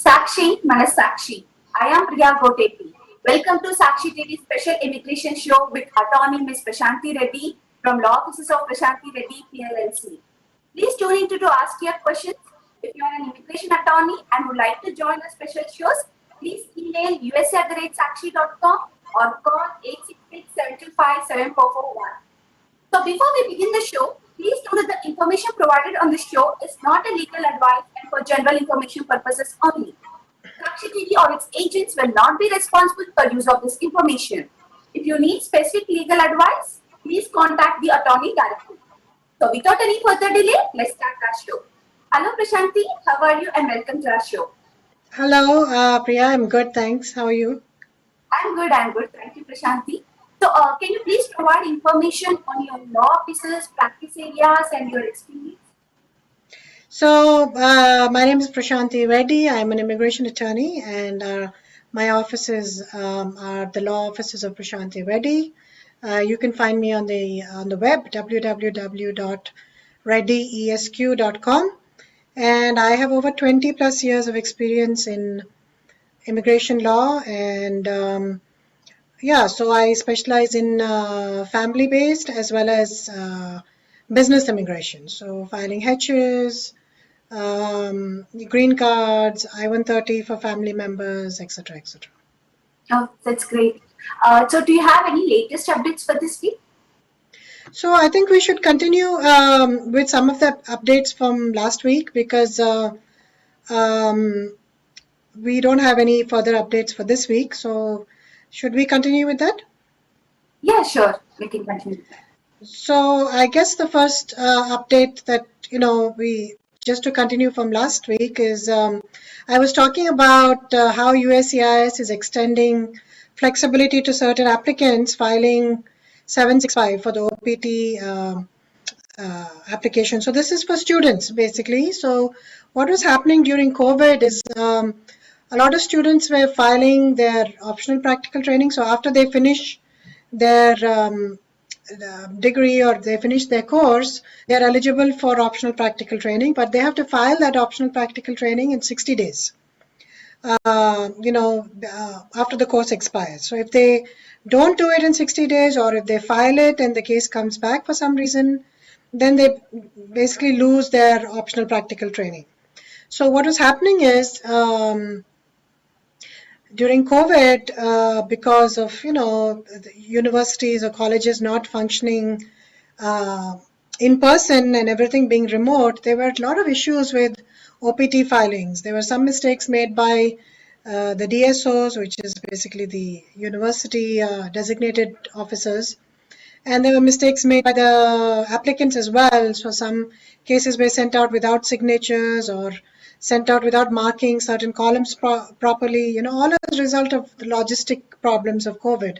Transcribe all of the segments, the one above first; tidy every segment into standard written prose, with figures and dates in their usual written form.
Sakshi Manasakshi. I am Priya Goteti. Welcome to Sakshi TV special immigration show with attorney Ms. Prashanthi Reddy from Law Offices of Prashanthi Reddy PLLC. Please tune in to ask your questions. If you are an immigration attorney and would like to join our special shows, please email usa@sakshi.com or call 866-725-7441. So before we begin the show, please note that the information provided on this show is not a legal advice and for general information purposes only. Sakshi TV or its agents will not be responsible for use of this information. If you need specific legal advice, please contact the attorney directly. So without any further delay, let's start our show. Hello Prashanthi, how are you and welcome to our show. Hello Priya, I'm good, thanks. How are you? I'm good. Thank you Prashanthi. So can you please provide information on your law offices, practice areas and your experience? So my name is Prashanthi Reddy. I'm an immigration attorney and my offices are the law offices of Prashanthi Reddy. You can find me on the web www.reddyesq.com, and I have over 20 plus years of experience in immigration law, and so I specialize in family-based as well as business immigration. So filing H's, green cards, I-130 for family members, etc., etc. Oh, that's great. So do you have any latest updates for this week? So I think we should continue with some of the updates from last week because we don't have any further updates for this week. So should we continue with that? Yeah, sure. We can continue. So I guess the first update that, just to continue from last week is I was talking about how USCIS is extending flexibility to certain applicants filing 765 for the OPT application. So this is for students basically. So what was happening during COVID is a lot of students were filing their optional practical training. So after they finish their degree or they finish their course, they're eligible for optional practical training, but they have to file that optional practical training in 60 days, after the course expires. So if they don't do it in 60 days or if they file it and the case comes back for some reason, then they basically lose their optional practical training. So what was happening is during COVID, because of the universities or colleges not functioning in person and everything being remote, there were a lot of issues with OPT filings. There were some mistakes made by the DSOs, which is basically the university designated officers, and there were mistakes made by the applicants as well. So some cases were sent out without signatures or sent out without marking certain columns properly, all as a result of the logistic problems of COVID.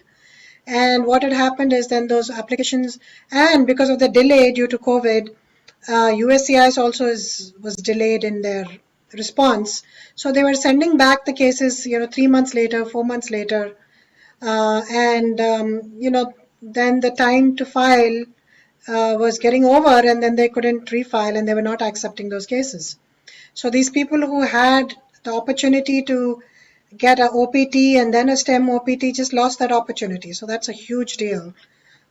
And what had happened is then those applications, and because of the delay due to COVID, USCIS also was delayed in their response. So they were sending back the cases, 3 months later, 4 months later, then the time to file was getting over, and then they couldn't refile, and they were not accepting those cases. So these people who had the opportunity to get an OPT and then a STEM OPT just lost that opportunity. So that's a huge deal.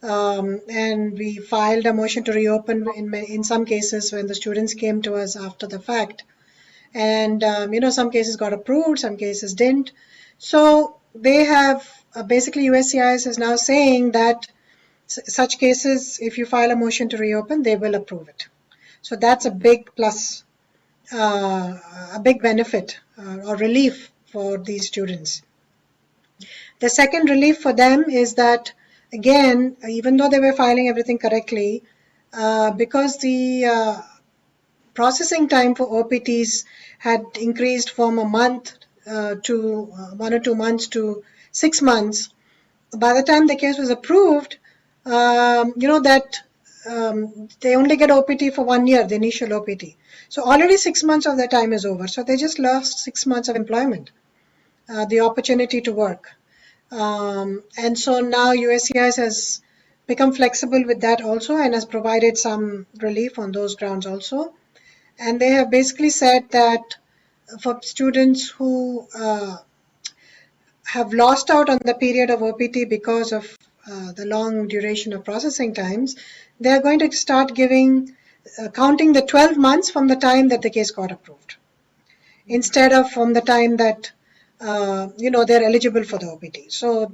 And we filed a motion to reopen in some cases when the students came to us after the fact. And, some cases got approved, some cases didn't. So they have, basically USCIS is now saying that such cases, if you file a motion to reopen, they will approve it. So that's a big plus. A big benefit or relief for these students. The second relief for them is that, again, even though they were filing everything correctly, because the processing time for OPTs had increased from a month to 1 or 2 months to 6 months, by the time the case was approved, they only get OPT for 1 year, the initial OPT. So already 6 months of their time is over. So they just lost 6 months of employment, the opportunity to work. And so now USCIS has become flexible with that also and has provided some relief on those grounds also. And they have basically said that for students who have lost out on the period of OPT because of the long duration of processing times, they are going to start giving, counting the 12 months from the time that the case got approved, instead of from the time that, they're eligible for the OPT. So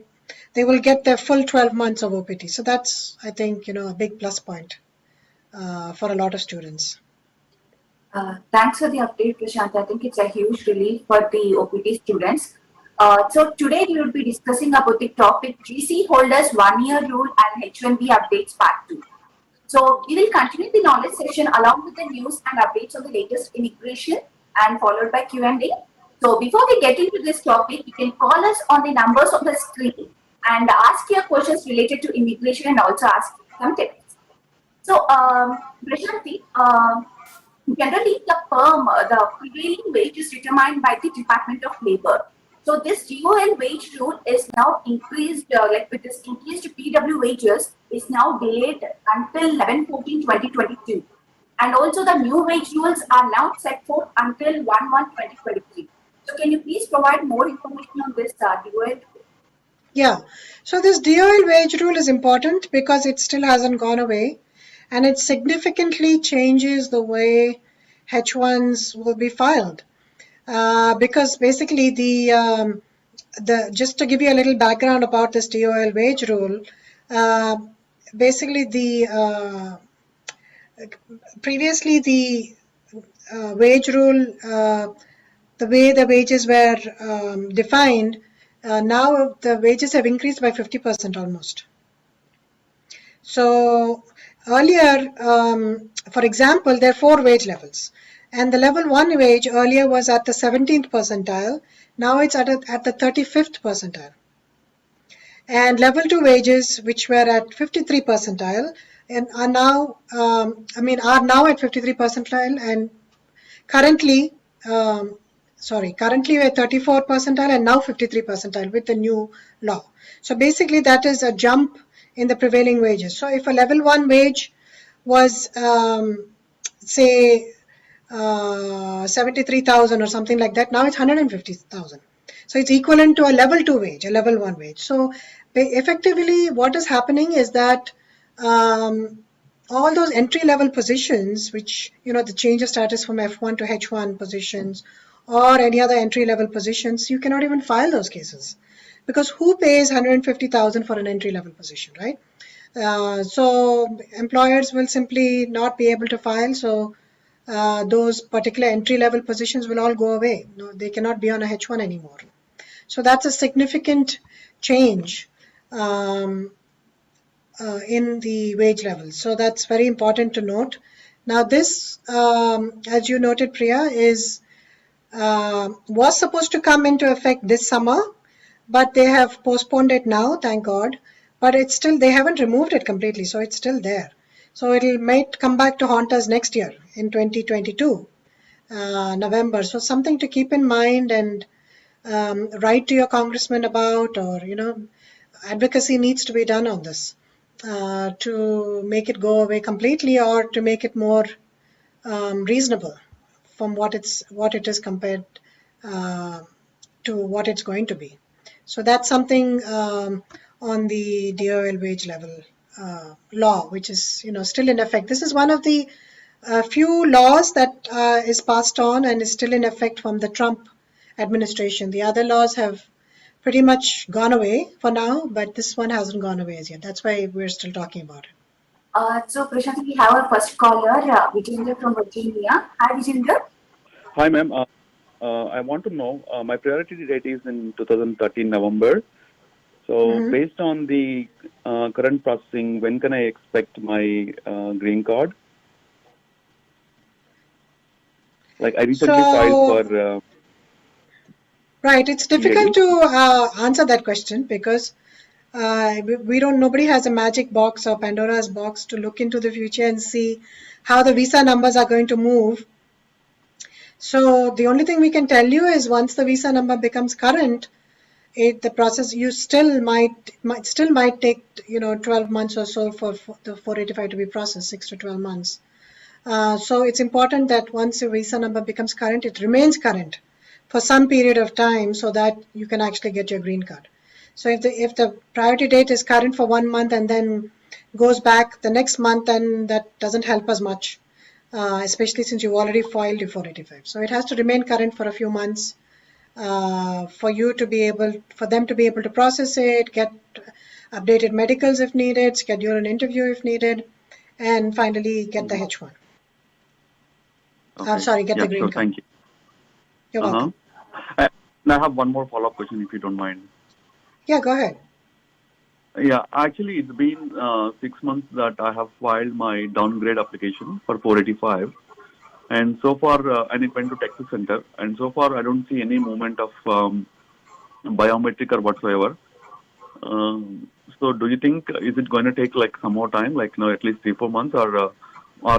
they will get their full 12 months of OPT. So that's, I think, a big plus point for a lot of students. Thanks for the update, Prashanthi. I think it's a huge relief for the OPT students. So today we will be discussing about the topic GC holders 1-year rule and H1B updates part 2. So we will continue the knowledge session along with the news and updates on the latest immigration and followed by Q&A. So before we get into this topic, you can call us on the numbers on the screen and ask your questions related to immigration and also ask some tips. So Prashanthi, generally the prevailing wage is determined by the Department of Labor. So this DOL wage rule is now increased, with this increased PW wages is now delayed until 11/14/2022. And also the new wage rules are now set forth until 1/1/2023. So can you please provide more information on this DOL? Yeah, so this DOL wage rule is important because it still hasn't gone away, and it significantly changes the way H1s will be filed. Because basically just to give you a little background about this DOL wage rule, basically previously the wage rule, the way the wages were defined, now the wages have increased by 50% almost. So earlier, for example, there are 4 wage levels. And the level 1 wage earlier was at the 17th percentile. Now it's at the 35th percentile. And level 2 wages, which were at 53 percentile, and are now at 53 percentile, and currently we're at 34 percentile and now 53 percentile with the new law. So basically that is a jump in the prevailing wages. So if a level 1 wage was say 73,000 or something like that, now it's 150,000. So it's equivalent to a level 2 wage, a level 1 wage. So effectively what is happening is that all those entry level positions, which, the change of status from F1 to H1 positions or any other entry level positions, you cannot even file those cases, because who pays 150,000 for an entry level position, right? So employers will simply not be able to file. So those particular entry level positions will all go away. No, they cannot be on a H1 anymore. So that's a significant change in the wage levels. So that's very important to note. Now this, as you noted, Priya, was supposed to come into effect this summer, but they have postponed it now, thank God. But it's still, they haven't removed it completely, so it's still there. So it might come back to haunt us next year in 2022, November. So something to keep in mind and write to your congressman about, or, advocacy needs to be done on this to make it go away completely, or to make it more reasonable from what it is compared to what it's going to be. So that's something on the DOL wage level law, which is still in effect. This is one of the few laws that is passed on and is still in effect from the Trump administration. The other laws have pretty much gone away for now, but this one hasn't gone away as yet. That's why we're still talking about it. So Prashanthi, we have our first caller, Vijender from Virginia. Hi, Vijender. Hi, ma'am. I want to know, my priority date is in 2013 November. So based on the current processing, when can I expect my green card? Like I recently filed for... Right, it's difficult to answer that question because nobody has a magic box or Pandora's box to look into the future and see how the visa numbers are going to move. So the only thing we can tell you is once the visa number becomes current, the process might take 12 months or so for the 485 to be processed, 6 to 12 months. So it's important that once your visa number becomes current, it remains current for some period of time so that you can actually get your green card. So if the priority date is current for 1 month and then goes back the next month, then that doesn't help us much, especially since you've already filed your 485. So it has to remain current for a few months for them to be able to process it, get updated medicals if needed, schedule an interview if needed, and finally get the H1. Okay. Get the green Sure. card. Thank you. You're welcome. I have one more follow-up question, if you don't mind. Yeah, go ahead. Yeah, actually, it's been 6 months that I have filed my downgrade application for 485, and so far, and it went to Texas Center, and so far I don't see any movement of biometric or whatsoever. So, do you think is it going to take like some more time, like at least 3-4 months, or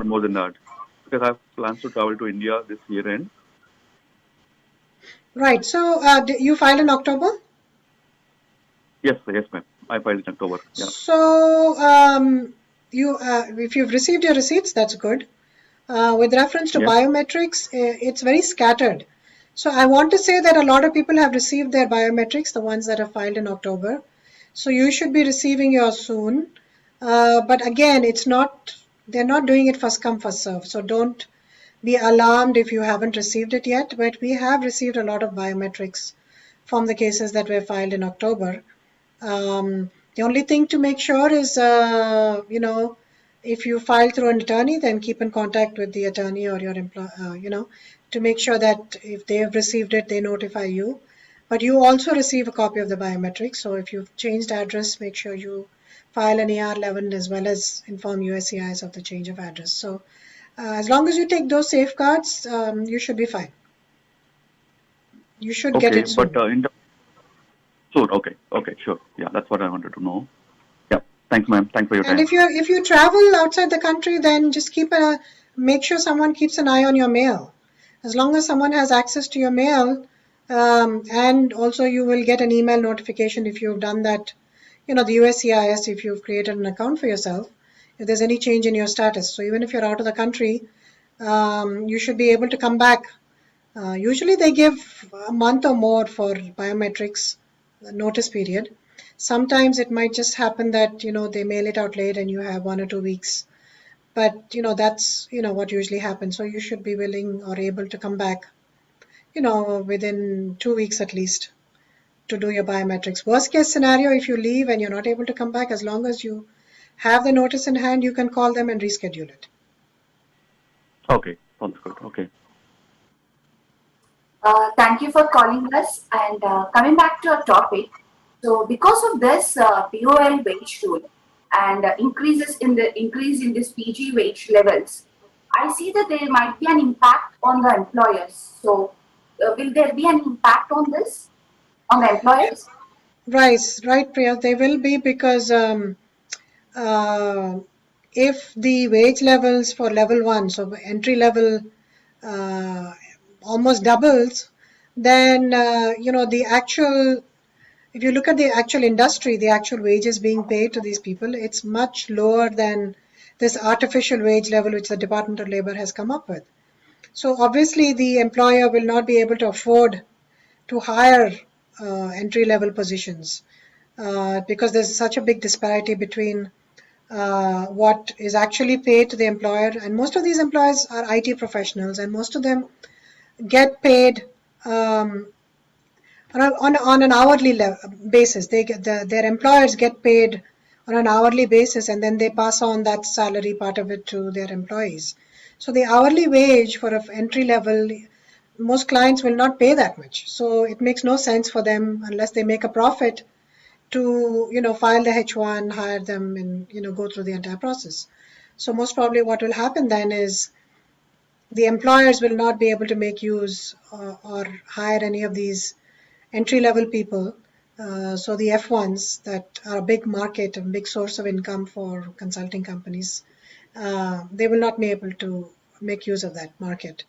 more than that? Because I have plans to travel to India this year end. Right. So you filed in October? Yes, ma'am. I filed in October. Yeah. So if you've received your receipts, that's good. With reference to Yes. biometrics, it's very scattered. So I want to say that a lot of people have received their biometrics, the ones that are filed in October. So you should be receiving yours soon. But again, they're not doing it first come, first serve. So don't be alarmed if you haven't received it yet. But we have received a lot of biometrics from the cases that were filed in October. The only thing to make sure is, if you file through an attorney, then keep in contact with the attorney or your employer, to make sure that if they have received it, they notify you. But you also receive a copy of the biometrics. So if you've changed address, make sure you file an AR11 as well as inform USCIS of the change of address. So as long as you take those safeguards, you should be fine. You should get it soon. But soon. Okay, sure. Yeah, that's what I wanted to know. Yeah, thanks, ma'am. Thanks for your time. And if you travel outside the country, then just make sure someone keeps an eye on your mail. As long as someone has access to your mail, and also you will get an email notification if you've done that. The USCIS, if you've created an account for yourself, if there's any change in your status. So even if you're out of the country, you should be able to come back. Usually they give a month or more for biometrics notice period. Sometimes it might just happen that they mail it out late and you have 1 or 2 weeks, but that's what usually happens. So you should be willing or able to come back within 2 weeks at least to do your biometrics. Worst case scenario, if you leave and you're not able to come back, as long as you have the notice in hand, you can call them and reschedule it. Okay, sounds good. Okay. Thank you for calling us, and coming back to our topic. So because of this DOL wage rule and increase in this PG wage levels, I see that there might be an impact on the employers. So will there be an impact on this, on the employers? Right, Priya. They will be, because if the wage levels for level 1, so entry level, almost doubles, then if you look at the actual industry, the actual wages being paid to these people, it's much lower than this artificial wage level which the Department of Labor has come up with. So obviously the employer will not be able to afford to hire entry level positions because there's such a big disparity between what is actually paid to the employer, and most of these employers are IT professionals, and most of them get paid on an hourly basis. Their employers get paid on an hourly basis, and then they pass on that salary part of it to their employees. So the hourly wage for an entry level, most clients will not pay that much. So it makes no sense for them, unless they make a profit, to file the H1, hire them, and go through the entire process. So most probably what will happen then is the employers will not be able to make use or hire any of these entry level people. So the F1s that are a big market, a big source of income for consulting companies, they will not be able to make use of that market.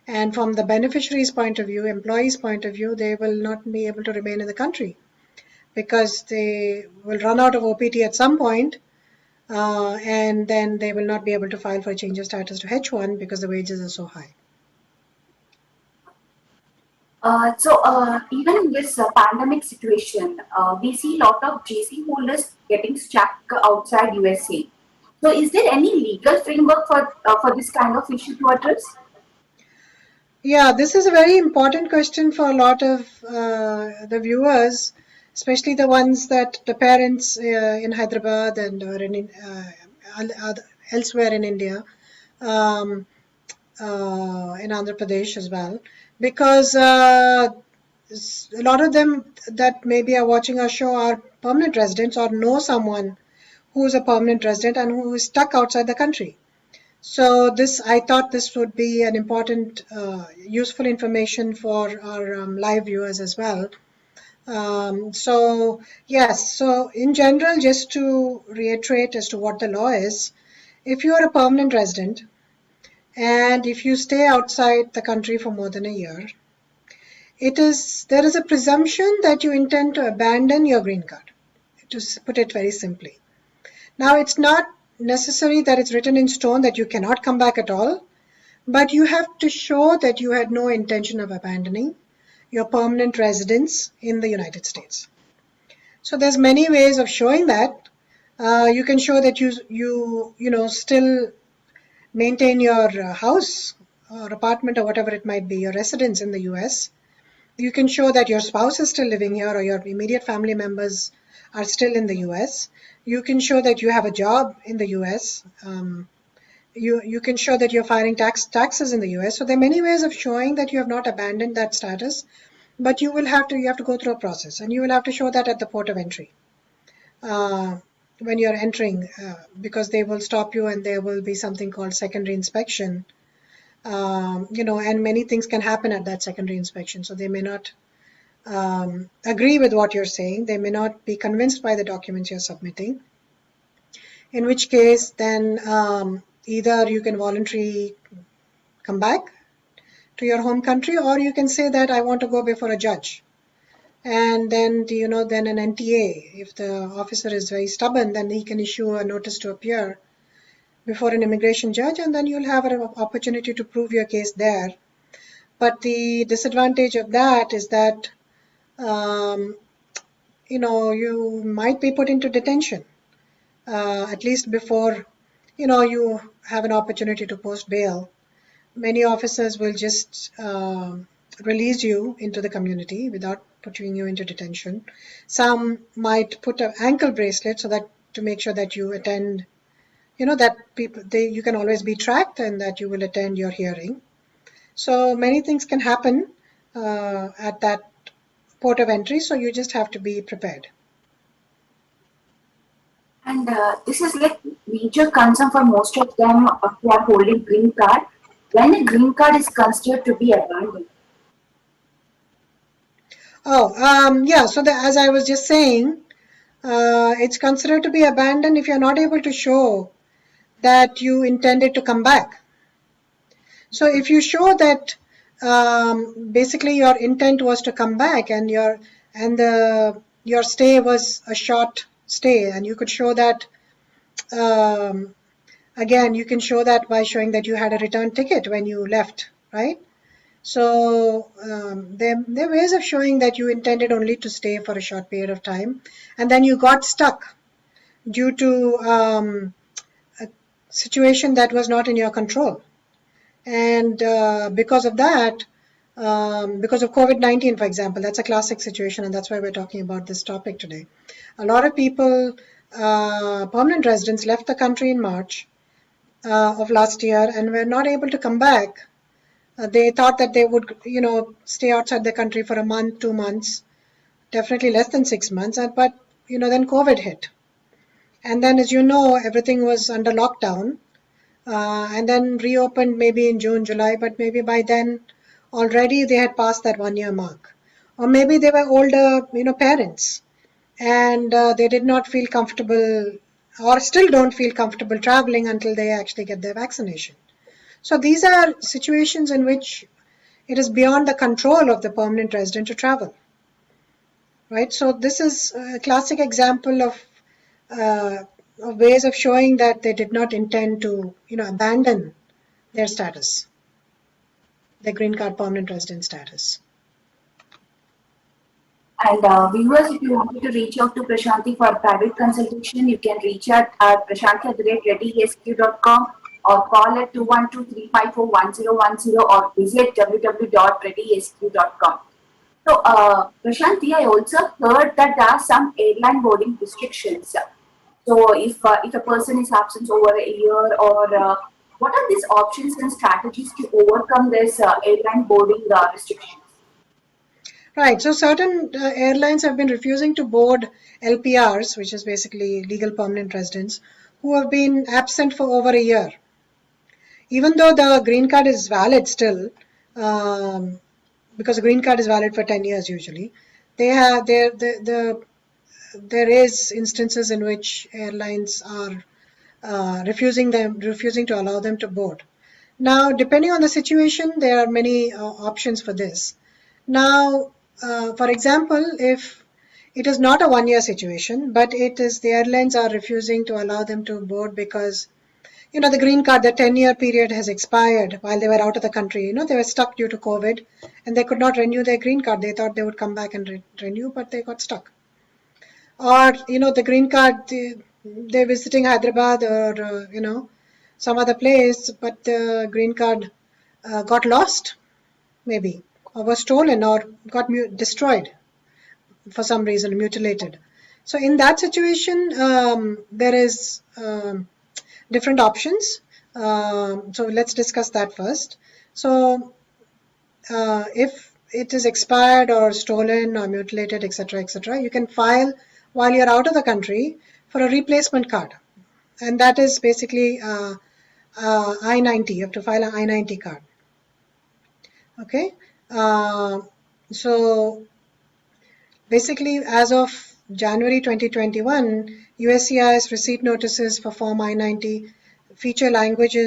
And from the beneficiaries' point of view, employees' point of view, they will not be able to remain in the country because they will run out of OPT at some point, and then they will not be able to file for a change of status to H1 because the wages are so high. Even in this pandemic situation, we see a lot of GC holders getting stuck outside USA. So, is there any legal framework for this kind of issue to address? Yeah, this is a very important question for a lot of the viewers, especially the ones that the parents in Hyderabad and or elsewhere in India, um, in Andhra Pradesh as well, because a lot of them that maybe are watching our show are permanent residents or know someone who is a permanent resident and who is stuck outside the country. So I thought this would be an important, useful information for our live viewers as well. Yes, so in general, just to reiterate as to what the law is, if you are a permanent resident and if you stay outside the country for more than a year, there is a presumption that you intend to abandon your green card, to put it very simply. Now, it's not necessary that it's written in stone that you cannot come back at all, but you have to show that you had no intention of abandoning your permanent residence in the United States. So there's many ways of showing that. You can show that you still maintain your house or apartment or whatever it might be, your residence in the US. You can show that your spouse is still living here or your immediate family members are still in the US. You can show that you have a job in the US. You can show that you're filing taxes in the US. So there are many ways of showing that you have not abandoned that status, but you have to go through a process, and you will have to show that at the port of entry when you're entering, because they will stop you and there will be something called secondary inspection. And many things can happen at that secondary inspection. So they may not agree with what you're saying. They may not be convinced by the documents you're submitting. In which case, then either you can voluntarily come back to your home country, or you can say that I want to go before a judge. And then, then an NTA, if the officer is very stubborn, then he can issue a notice to appear before an immigration judge, and then you'll have an opportunity to prove your case there. But the disadvantage of that is that, you might be put into detention, at least before, you have an opportunity to post bail. Many officers will just release you into the community without putting you into detention. Some might put an ankle bracelet so that to make sure that you attend, that you can always be tracked and that you will attend your hearing. So many things can happen at that port of entry, so you just have to be prepared. And this is like major concern for most of them who are holding green card. When a green card is considered to be abandoned? Yeah. So as I was just saying, it's considered to be abandoned if you're not able to show that you intended to come back. So if you show that basically your intent was to come back and your stay was a short stay, and you could show that, again, you can show that by showing that you had a return ticket when you left, right? So there are ways of showing that you intended only to stay for a short period of time, and then you got stuck due to a situation that was not in your control. And because of that, because of COVID-19, for example, that's a classic situation, and that's why we're talking about this topic today. A lot of people, permanent residents, left the country in March of last year and were not able to come back. They thought that they would, stay outside the country for a month, 2 months, definitely less than 6 months, but then COVID hit. And then, as you know, everything was under lockdown. And then reopened maybe in June, July, but maybe by then already they had passed that 1-year mark. Or maybe they were older, parents, and they did not feel comfortable or still don't feel comfortable traveling until they actually get their vaccination. So these are situations in which it is beyond the control of the permanent resident to travel, right? So this is a classic example of ways of showing that they did not intend to, abandon their status, their green card permanent resident status. And viewers, if you wanted to reach out to Prashanthi for private consultation, you can reach out at prashanthi@readyesq.com or call at 212-354-1010 or visit www.readyesq.com. So, Prashanthi, I also heard that there are some airline boarding restrictions. So, if a person is absent over a year, or what are these options and strategies to overcome this airline boarding restrictions? Right. So certain airlines have been refusing to board LPRs, which is basically legal permanent residents, who have been absent for over a year. Even though the green card is valid still, because the green card is valid for 10 years usually, there is instances in which airlines are refusing to allow them to board. Now, depending on the situation, there are many options for this. Now, for example, if it is not a 1 year situation, but it is the airlines are refusing to allow them to board because, the green card, the 10-year period has expired while they were out of the country. They were stuck due to COVID and they could not renew their green card. They thought they would come back and renew, but they got stuck. Or, the green card, they're visiting Hyderabad or, some other place, but the green card got lost, maybe, or was stolen or got destroyed for some reason, mutilated. So in that situation, there is different options. So let's discuss that first. So if it is expired or stolen or mutilated, etc., you can file while you're out of the country for a replacement card. And that is basically I-90. You have to file an I-90 card. Okay. So basically, as of January 2021, USCIS receipt notices for Form I-90 feature language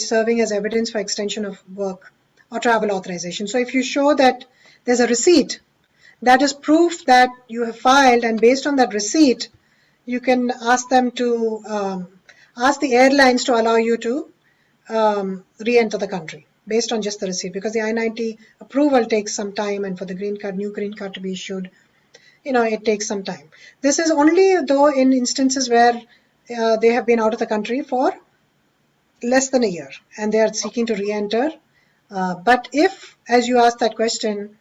serving as evidence for extension of work or travel authorization. So if you show that there's a receipt, that is proof that you have filed, and based on that receipt, you can ask them to ask the airlines to allow you to re-enter the country based on just the receipt, because the I-90 approval takes some time, and for the new green card to be issued, it takes some time. This is only though in instances where they have been out of the country for less than a year and they are seeking to re-enter. But if, as you asked that question,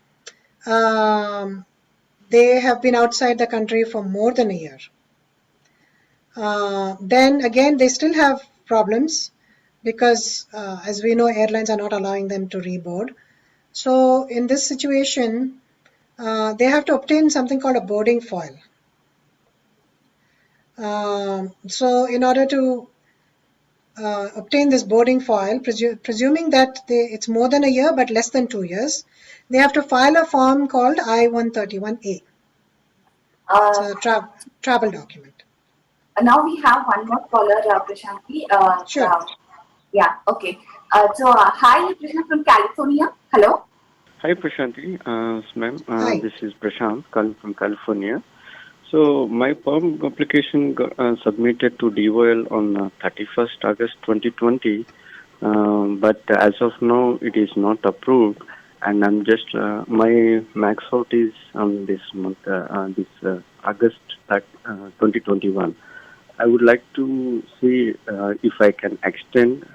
they have been outside the country for more than a year, then again they still have problems, because as we know, airlines are not allowing them to reboard. So in this situation, they have to obtain something called a boarding foil. So in order to obtain this boarding foil, presuming that it's more than a year but less than 2 years, they have to file a form called I-131A. It's a travel document. Now we have one more caller, Prashanthi. Sure. Yeah, okay. Hi, Prashant from California. Hello. Hi, Prashanthi. Ma'am, Hi. this is Prashant calling from California. So my perm application got submitted to DOL on 31st August 2020, but as of now it is not approved, and I'm just my max out is on this month, August 2021. I would like to see if I can extend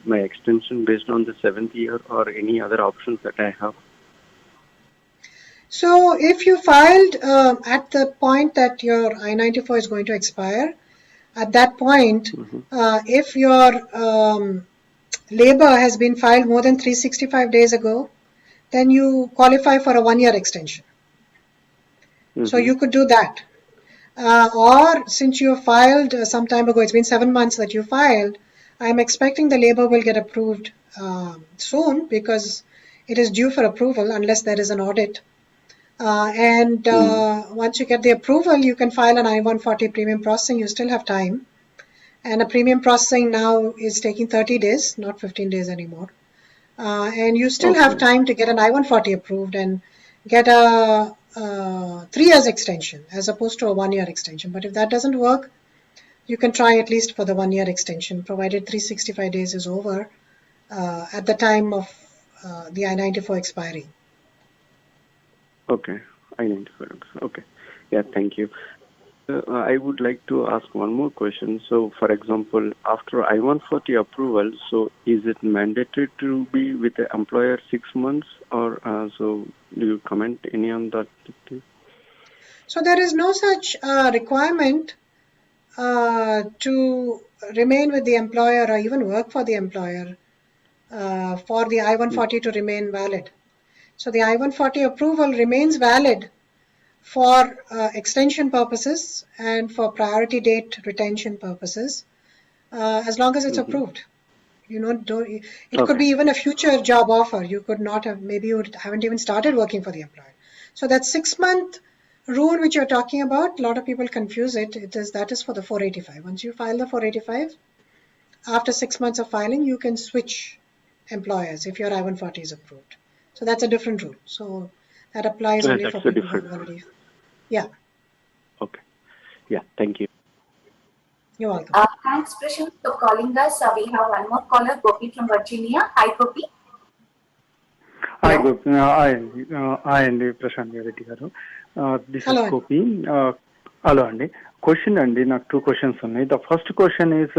my extension based on the 7th year or any other options that I have. So if you filed at the point that your I-94 is going to expire, at that point, if your labor has been filed more than 365 days ago, then you qualify for a 1-year extension. So you could do that. Or since you filed some time ago, it's been 7 months that you filed, I'm expecting the labor will get approved soon, because it is due for approval unless there is an audit. Once you get the approval, you can file an I-140 premium processing. You still have time. And a premium processing now is taking 30 days, not 15 days anymore. And you still have time to get an I-140 approved and get a 3 years extension as opposed to a 1-year extension. But if that doesn't work, you can try at least for the 1-year extension, provided 365 days is over at the time of the I-94 expiry. Okay. I-95. Okay. Yeah, thank you. I would like to ask one more question. So, for example, after I-140 approval, so is it mandatory to be with the employer 6 months, or so? Do you comment any on that? So there is no such requirement to remain with the employer or even work for the employer for the I-140 to remain valid. So the I-140 approval remains valid for extension purposes and for priority date retention purposes as long as it's approved. You know, it could be even a future job offer. You could not have, maybe you haven't even started working for the employer. So that 6-month rule which you're talking about, a lot of people confuse it. That is for the 485. Once you file the 485, after 6 months of filing, you can switch employers if your I-140 is approved. So that's a different rule. So that applies only for people who have already. Yeah. Okay. Yeah, thank you. You're welcome. Thanks, Prashanthi, for calling us. We have one more caller, Gopi from Virginia. Hi, Gopi. Hi, Gopi. Hi, Andy. Prashanthi Reddy garu. This Hello. is Gopi. Hello, Andy. Question, Andy. నాకు 2 questions ఉన్నాయి. The first question is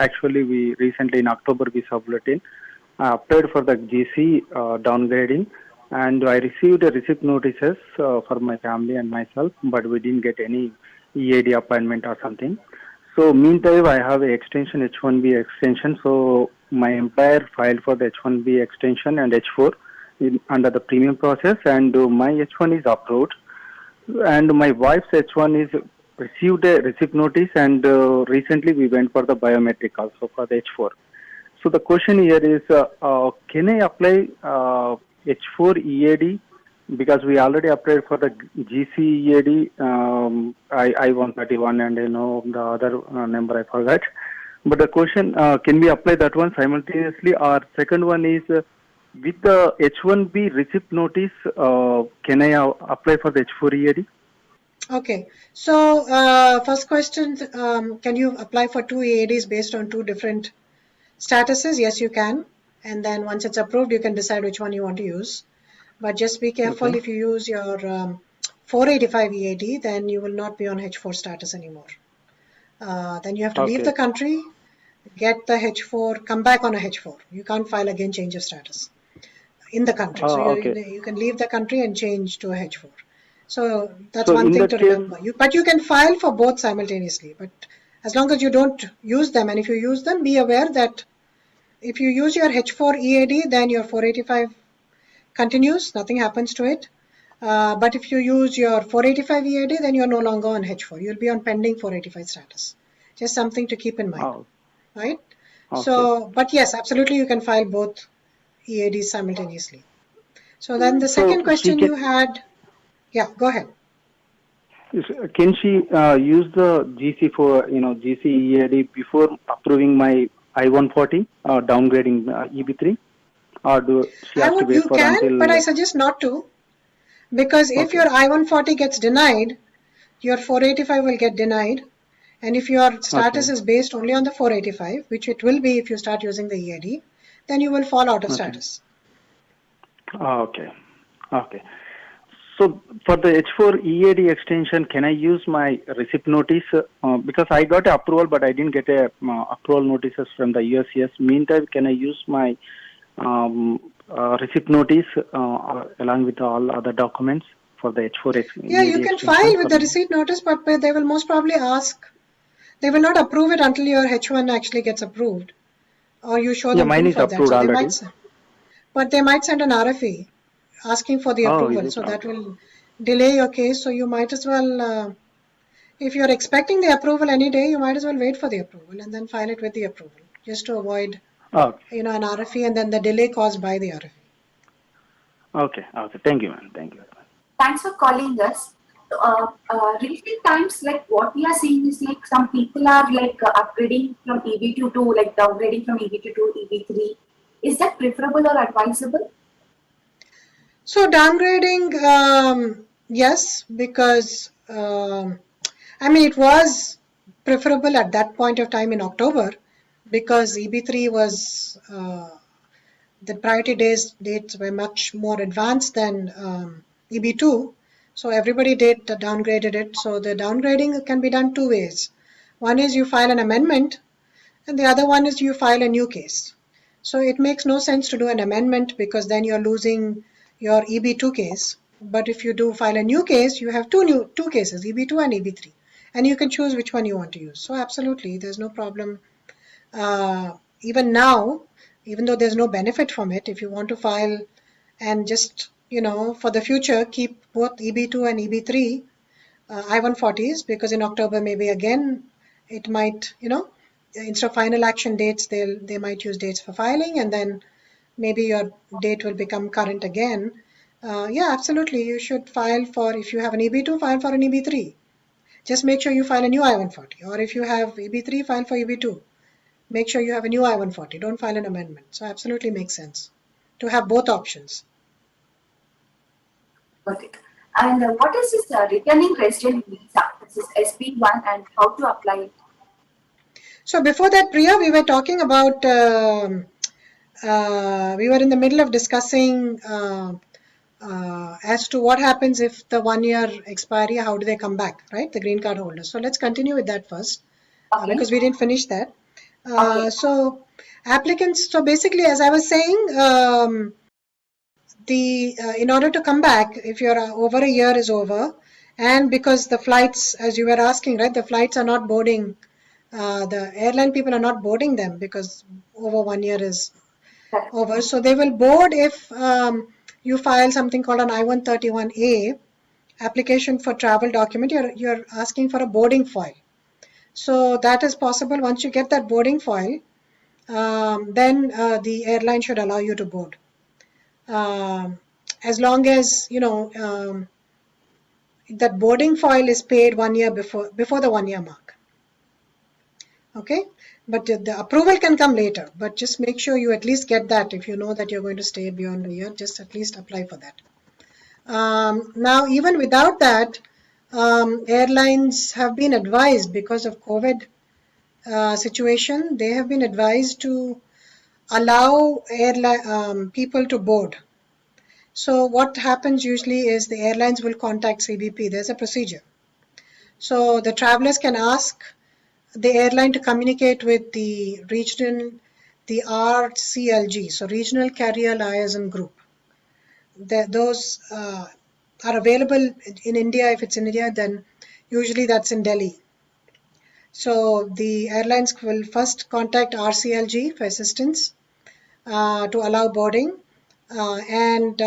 actually we recently in October we submitted. I applied for the GC downgrading, and I received a receipt notices for my family and myself, but we didn't get any EAD appointment or something. So meantime, I have a extension, H1B extension. So my employer filed for the H1B extension and H4 under the premium process, and my H1 is approved. And my wife's H1 is received a receipt notice, and recently we went for the biometric also for the H4. So the question here is, can I apply H4 EAD? Because we already applied for the GC EAD, I-131, and you know the other number I forgot. But the question, can we apply that one simultaneously? Or second one is, with the H1B receipt notice, can I apply for the H4 EAD? Okay. So first question, can you apply for 2 EADs based on 2 different statuses? Yes, you can. And then once it's approved, you can decide which one you want to use. But just be careful, if you use your 485 EAD, then you will not be on H4 status anymore. Then you have to leave the country, get the H4, come back on a H4. You can't file again change of status in the country. So you can leave the country and change to a H4. So that's one thing to remember. But you can file for both simultaneously. But as long as you don't use them, and if you use them, be aware that if you use your H4 EAD, then your 485 continues, nothing happens to it. But if you use your 485 EAD, then you're no longer on H4. You'll be on pending 485 status. Just something to keep in mind, right? So, but yes, absolutely, you can file both EADs simultaneously. So then the second question you had, yeah, go ahead. Can she use the GC for, GC EAD before approving my I-140 downgrading EB3? Or do she has to wait you for can, until... but I suggest not to, because if your I-140 gets denied, your 485 will get denied. And if your status is based only on the 485, which it will be if you start using the EAD, then you will fall out of status. Okay. So for the H4 EAD extension, can I use my receipt notice? Because I got approval, but I didn't get a approval notices from the USCIS. Meantime, can I use my receipt notice along with all other documents for the H4 Yeah, you can file with the receipt notice, but they will most probably ask, they will not approve it until your H1 actually gets approved, or you show them mine proof is of approved that. So already. but they might send an RFE asking for the approval, so that will delay your case. So you might as well, if you're expecting the approval any day, you might as well wait for the approval and then file it with the approval, just to avoid an RFE and then the delay caused by the RFE. Okay. Thank you, man. Thank you. Thanks for calling us. Recent times, like what we are seeing is like some people are like upgrading from EB2 to like downgrading from EB2 to EB3. Is that preferable or advisable? So downgrading, yes, because it was preferable at that point of time in October, because EB3 was the priority dates were much more advanced than EB2. So everybody downgraded it. So the downgrading can be done two ways. One is you file an amendment, and the other one is you file a new case. So it makes no sense to do an amendment because then you're losing your EB2 case. But if you do file a new case, you have two cases, EB2 and EB3, and you can choose which one you want to use. So absolutely, there's no problem. Even now, even though there's no benefit from it, if you want to file and just, for the future, keep both EB2 and EB3 I-140s, because in October maybe again it might, instead of final action dates, they might use dates for filing, and then maybe your date will become current again. Yeah, absolutely. You should file for, if you have an EB2, file for an EB3. Just make sure you file a new I-140, or if you have EB3, file for EB2. Make sure you have a new I-140. Don't file an amendment. So absolutely makes sense to have both options. Got it. And what is this returning resident visa? This is SB1 and how to apply it? So before that, Priya, we were talking about, we were in the middle of discussing as to what happens if the 1 year expiry, how do they come back, right? The green card holders. So let's continue with that first, Okay. because we didn't finish that. Okay. So applicants, so basically, as I was saying, in order to come back, if you're over a year is over, and because the flights, as you were asking, right, the flights are not boarding, the airline people are not boarding them because over 1 year is Correct. over. So they will board if you file something called an I-131A application for travel document. You're asking for a boarding file. So that is possible. Once you get that boarding file, then the airline should allow you to board. As long as, that boarding file is paid 1 year before the 1 year mark. Okay, but the approval can come later, but just make sure you at least get that. If you know that you're going to stay beyond a year, just at least apply for that. Now, even without that, airlines have been advised, because of COVID situation, they have been advised to allow people to board. So what happens usually is the airlines will contact CBP. There's a procedure. So the travelers can ask the airline to communicate with the RCLG, so Regional Carrier Liaison Group. Those are available in India. If it's in India, then usually that's in Delhi. So the airlines will first contact RCLG for assistance to allow boarding. And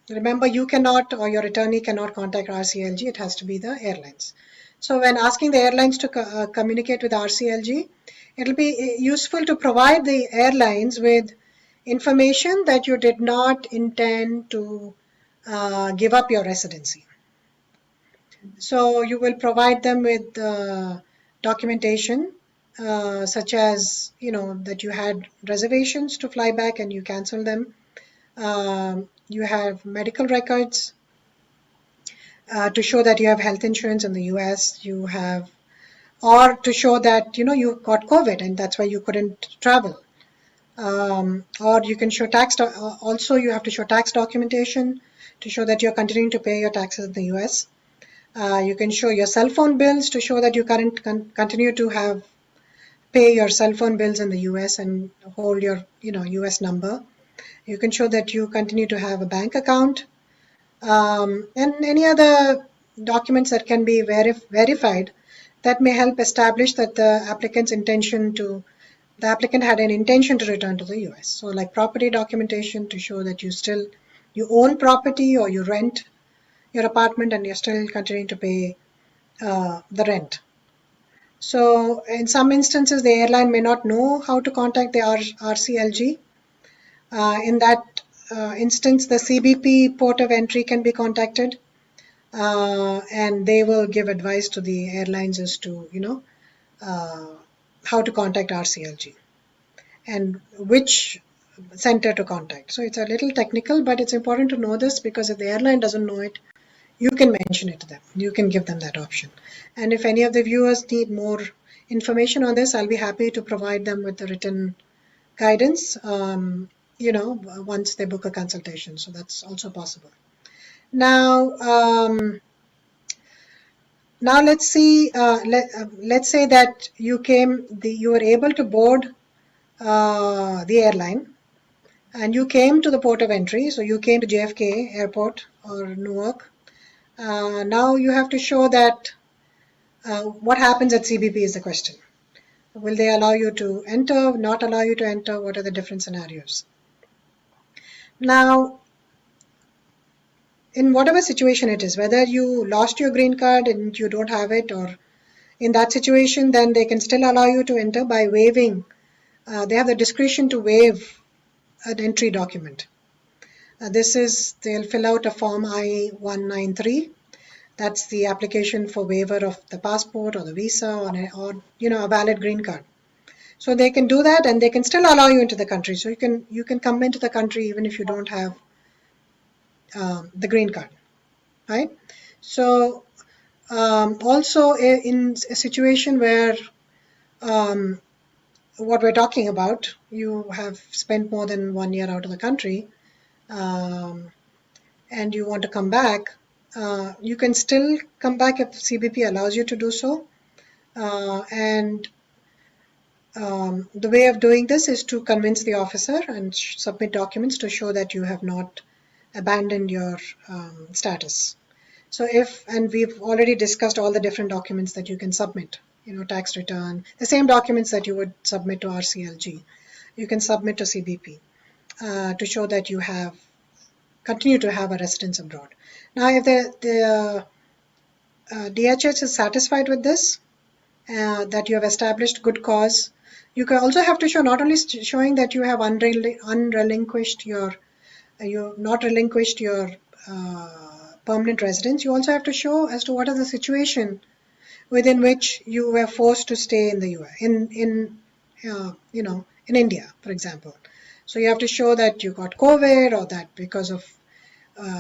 remember, you cannot, or your attorney cannot contact RCLG. It has to be the airlines. So when asking the airlines to communicate with RCLG, it'll be useful to provide the airlines with information that you did not intend to give up your residency. So you will provide them with documentation such as, that you had reservations to fly back and you canceled them. You have medical records to show that you have health insurance in the US. You have, or to show that, you got COVID and that's why you couldn't travel. Or you can show tax, also you have to show tax documentation to show that you're continuing to pay your taxes in the US. You can show your cell phone bills to show that you continue to pay your cell phone bills in the US and hold your, US number. You can show that you continue to have a bank account, and any other documents that can be verified that may help establish that the applicant had an intention to return to the US. So like property documentation to show that you own property or you rent your apartment and you're still continuing to pay the rent. So in some instances, the airline may not know how to contact the RCLG. In that instance, the CBP port of entry can be contacted, and they will give advice to the airlines as to, how to contact RCLG and which center to contact. So it's a little technical, but it's important to know this because if the airline doesn't know it, you can mention it to them. You can give them that option. And if any of the viewers need more information on this, I'll be happy to provide them with the written guidance, once they book a consultation. So that's also possible. Now, Now let's see. Let's say that you were able to board the airline, and you came to the port of entry. So you came to JFK Airport or Newark. Now you have to show that what happens at CBP is the question. Will they allow you to enter? Not allow you to enter? What are the different scenarios? Now, in whatever situation it is, whether you lost your green card and you don't have it, or in that situation, then they can still allow you to enter by waiving. They have the discretion to waive an entry document. They'll fill out a form I-193. That's the application for waiver of the passport or the visa or a valid green card. So they can do that, and they can still allow you into the country. So you can come into the country even if you don't have the green card, right? So also in a situation where what we're talking about, you have spent more than 1 year out of the country, and you want to come back, you can still come back if CBP allows you to do so. And the way of doing this is to convince the officer and submit documents to show that you have not abandoned your status. So and we've already discussed all the different documents that you can submit, tax return, the same documents that you would submit to RCLG, you can submit to CBP to show that you continue to have a residence abroad. Now, if the DHS is satisfied with this, that you have established good cause, you can also have to show not only showing that you have unrelinquished your permanent residence, you also have to show as to what is the situation within which you were forced to stay in the US, in India, for example. So you have to show that you got COVID, or that because of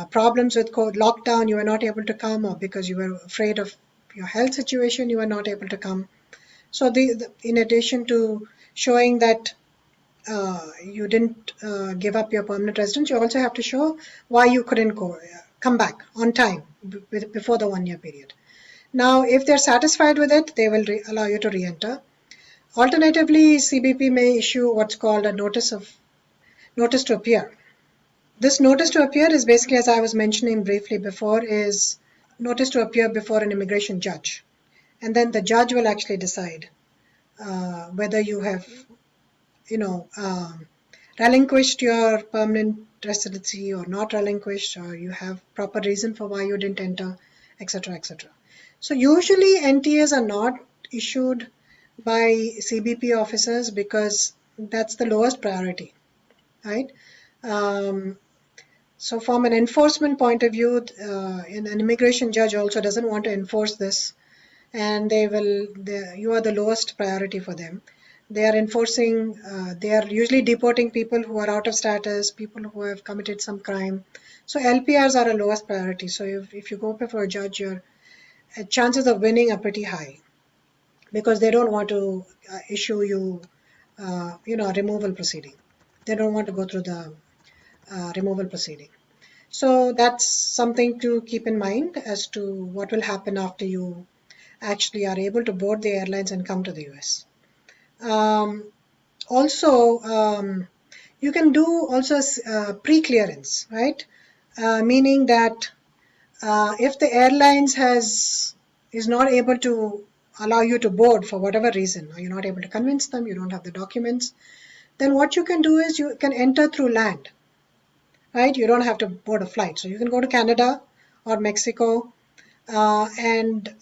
problems with lockdown you were not able to come, or because you were afraid of your health situation you were not able to come. So in addition to showing that you didn't give up your permanent residence, you also have to show why you couldn't come back on time before the 1 year period. Now, if they're satisfied with it, they will allow you to re-enter. Alternatively, CBP may issue what's called a notice to appear. This notice to appear is basically, as I was mentioning briefly before, is notice to appear before an immigration judge. And then the judge will actually decide whether you have, relinquished your permanent residency or not relinquished, or you have proper reason for why you didn't enter, etc., etc. So usually NTAs are not issued by CBP officers because that's the lowest priority, right? So from an enforcement point of view, an immigration judge also doesn't want to enforce this, and you are the lowest priority for them. They are enforcing, they are usually deporting people who are out of status, people who have committed some crime. So LPRs are a lowest priority. So if you go before a judge, your chances of winning are pretty high, because they don't want to issue you, a removal proceeding. They don't want to go through the removal proceeding. So that's something to keep in mind as to what will happen after you actually are able to board the airlines and come to the US. You can do also pre-clearance, right? Meaning that if the airlines is not able to allow you to board for whatever reason, or you're not able to convince them, you don't have the documents, then what you can do is you can enter through land, right? You don't have to board a flight. So you can go to Canada or Mexico and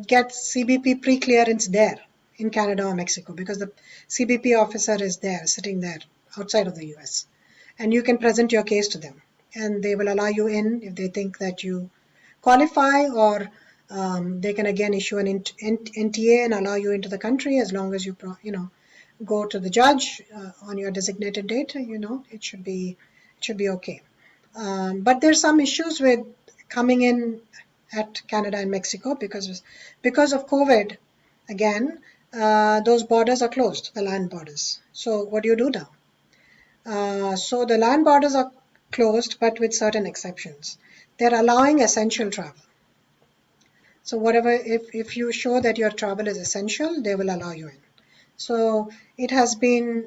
get CBP pre-clearance there in Canada or Mexico, because the CBP officer is there, sitting there outside of the US. And you can present your case to them, and they will allow you in if they think that you qualify, or they can again issue an NTA and allow you into the country, as long as you go to the judge on your designated date. It should be okay. But there's some issues with coming in at Canada and Mexico because of COVID. Again, those borders are closed, the land borders. So what do you do now? So the land borders are closed, but with certain exceptions. They're allowing essential travel. So whatever, if you show that your travel is essential, they will allow you in. So it has been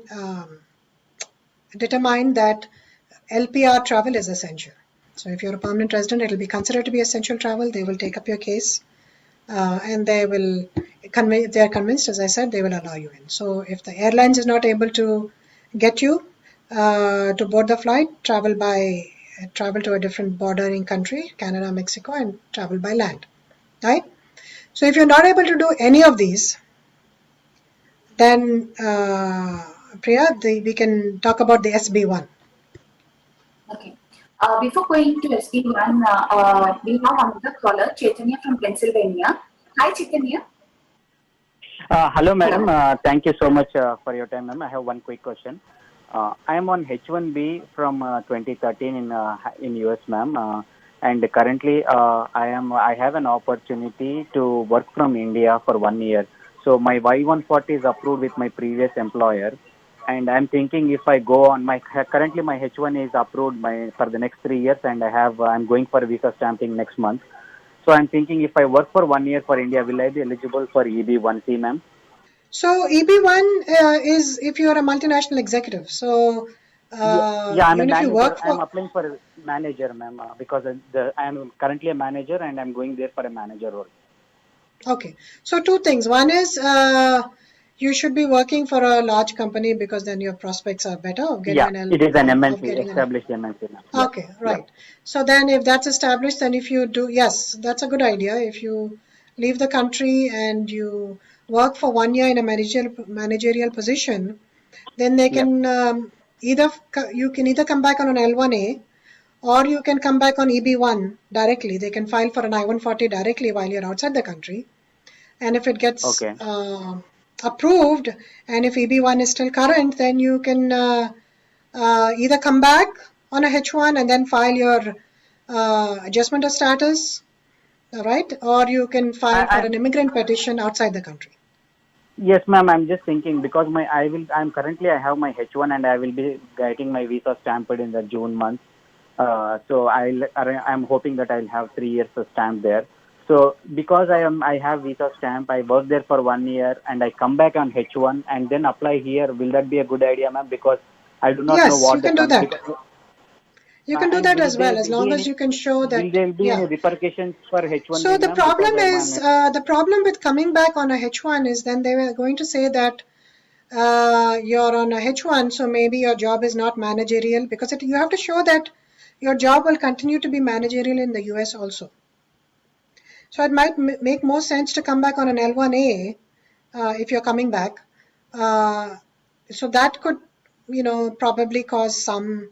determined that LPR travel is essential. So if you're a permanent resident, it will be considered to be essential travel. They will take up your case, and they will they are convinced, as I said, they will allow you in. So if the airlines is not able to get you to board the flight, travel to a different bordering country, Canada, Mexico, and travel by land, right? So if you're not able to do any of these, then Priya, we can talk about the SB1. Okay. Before going to SB1, we have another caller, Chaitanya from Pennsylvania. Hi, Chaitanya. Hello, madam. Thank you so much for your time, ma'am. I have one quick question. I am on H1B from 2013 in US, ma'am, and currently I have an opportunity to work from India for 1 year. So my Y140 is approved with my previous employer, and I'm thinking if I go on currently my H1 is approved for the next 3 years, and I'm going for visa stamping next month. So I'm thinking if I work for 1 year for India, will I be eligible for EB1C, ma'am? So EB1 is if you are a multinational executive. So yeah, I'm a even if you manager. work I'm for, applying for a manager, ma'am, because I'm currently a manager and I'm going there for a manager role. okay. So two things. One is you should be working for a large company because then your prospects are better of getting Yeah, it is an MNC, established MNC, ma'am. Yeah. Okay, right. So then if that's established, then if you do, yes, that's a good idea. If you leave the country and you work for 1 year in a managerial position, then they can you can either come back on an L1A or you can come back on EB1 directly. They can file for an I-140 directly while you're outside the country. And if it gets approved and if EB1 is still current, then you can either come back on a H1 and then file your adjustment of status, right? Or you can file for an immigrant petition outside the country. Yes, ma'am. I'm just thinking because I have my H1 and I will be getting my visa stamped in the June month. So I'm hoping that I'll have 3 years of stamp there. So because I have visa stamp, I work there for 1 year and I come back on H1 and then apply here. Will that be a good idea, ma'am? Because I do not know what you can do that. You can do that as well, as long as you can show that. Will there be any repercussions for H1? So the problem is, the problem with coming back on a H1 is then they were going to say that you're on a H1, so maybe your job is not managerial because you have to show that your job will continue to be managerial in the US also. So it might make more sense to come back on an L1A if you're coming back. So that could, probably cause some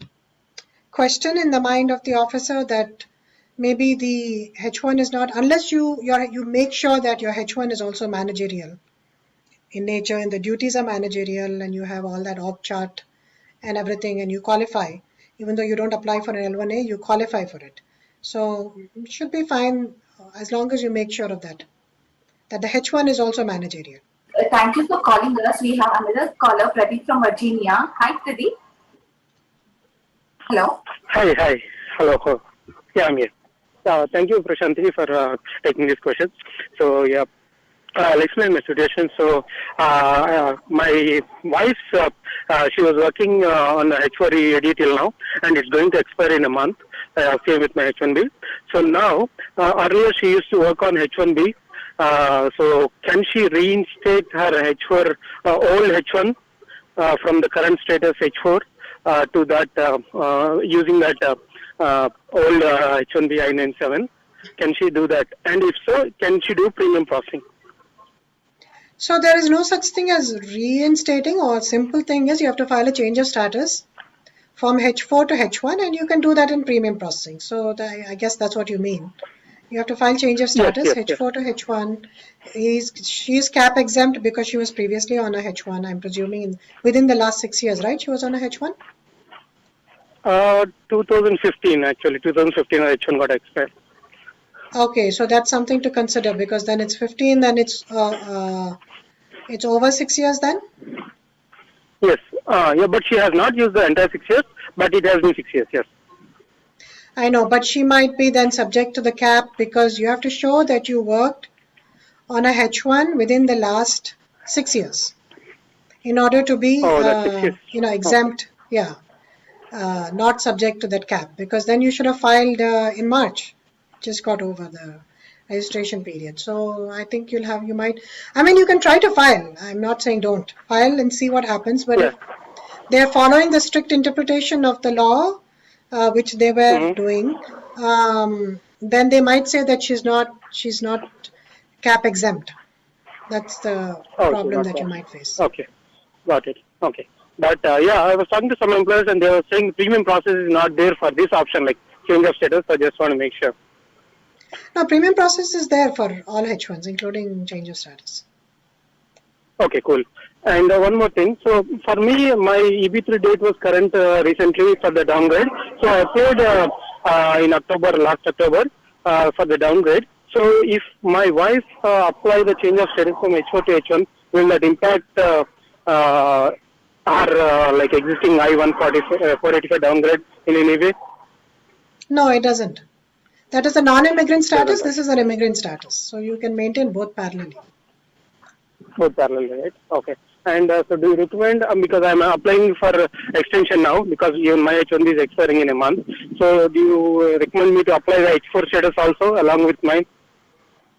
question in the mind of the officer that maybe the H1 is not, unless you make sure that your H1 is also managerial in nature and the duties are managerial and you have all that org chart and everything and you qualify. Even though you don't apply for an L1A, you qualify for it. So it should be fine as long as you make sure of that the H1 is also managerial. Thank you for calling us. We have another caller, Pradeep from Virginia. Hi, Pradeep. Hello. Hi. Hello. Yeah, I'm here. Thank you, Prashanthi, for taking this question. So, yeah, I'll explain my situation. So, my wife, she was working on the H4D till now, and it's going to expire in a month. Same with my H1B. So now, earlier she used to work on H1B. So, can she reinstate her H4, old H1 from the current status H4 to that, using that old H1B I-97? Can she do that? And if so, can she do premium processing? So there is no such thing as reinstating, or simple thing is you have to file a change of status from H4 to H1 and you can do that in premium processing. So I guess that's what you mean. You have to file change of status, yes, H4 to H1. She is cap exempt because she was previously on a H1, I'm presuming within the last 6 years, right? She was on a H1? 2015 actually, 2015 H1 got expired. Okay, so that's something to consider because then it's 15, then it's over 6 years then? Yes, yeah, but she has not used the entire 6 years, but it has been 6 years, yes. I know, but she might be then subject to the cap because you have to show that you worked on a H1 within the last 6 years in order to be, Oh, that's 6 years. exempt. Yeah, not subject to that cap, because then you should have filed in March. Just got over the registration period. So I think you can try to file. I'm not saying don't file and see what happens, but if they're following the strict interpretation of the law, which they were doing, then they might say that she's not cap exempt. That's the problem that you might face. Okay, got it. Okay. But I was talking to some employers and they were saying premium process is not there for this option, like change of status. So I just want to make sure. No, premium process is there for all H1s, including change of status. Okay, cool. And one more thing. So for me, my EB3 date was current recently for the downgrade. So I applied in last October, for the downgrade. So if my wife apply the change of status from H4 to H1, will that impact our like existing I-485 downgrade in any way? No, it doesn't. That is a non-immigrant status. This is an immigrant status. So you can maintain both parallelly. Both parallel, right? Okay. And so do you recommend, because I'm applying for extension now because even my H1B is expiring in a month. So do you recommend me to apply the H4 status also along with mine?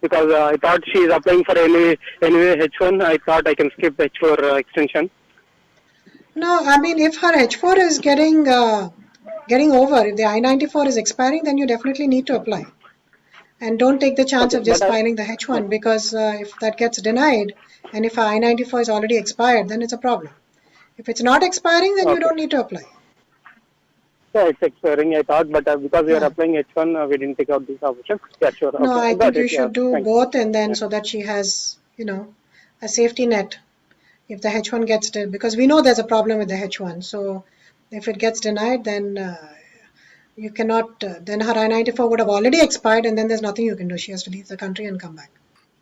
Because I thought she is applying for anyway H1. I thought I can skip the H4 extension. No, I mean, if her H4 is getting over, if the I-94 is expiring, then you definitely need to apply. And don't take the chance of just filing the H1, because if that gets denied, and if I-94 is already expired, then it's a problem. If it's not expiring, then you don't need to apply. Yeah, it's expiring, I thought, but because we are applying H1, we didn't take out this option. Yeah, sure. No, okay. I think you should do both, and then so that she has, a safety net if the H1 gets denied, because we know there's a problem with the H1. So if it gets denied, then you cannot, then her I-94 would have already expired, and then there's nothing you can do. She has to leave the country and come back.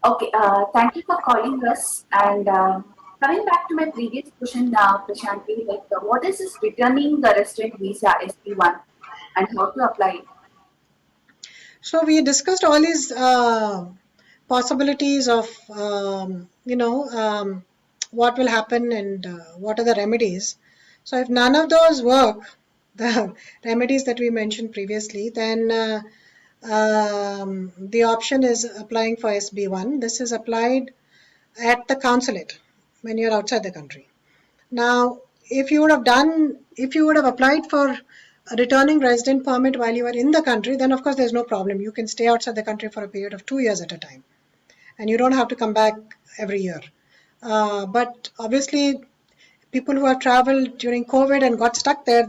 Okay, thank you for calling us. And coming back to my previous question, Prashanthi, what is this returning the resident visa SB1 and how to apply it? So we discussed all these possibilities of, what will happen and what are the remedies. So if none of those work, the remedies that we mentioned previously, then the option is applying for SB1. This is applied at the consulate when you're outside the country. Now, if you would have applied for a returning resident permit while you were in the country, then of course there's no problem. You can stay outside the country for a period of 2 years at a time, and you don't have to come back every year. But obviously, people who have traveled during COVID and got stuck there,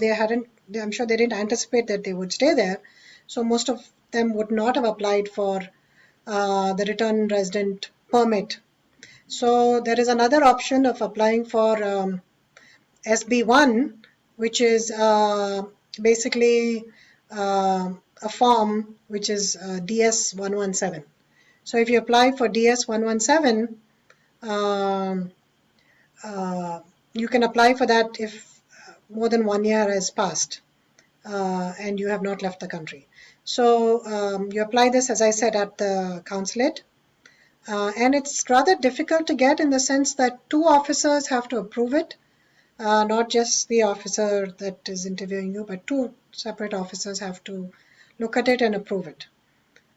I'm sure they didn't anticipate that they would stay there. So most of them would not have applied for the return resident permit. So there is another option of applying for SB1, which is basically a form which is DS-117. So if you apply for DS-117, you can apply for that if more than 1 year has passed and you have not left the country. So you apply this, as I said, at the consulate. And it's rather difficult to get in the sense that 2 officers have to approve it, not just the officer that is interviewing you, but 2 separate officers have to look at it and approve it.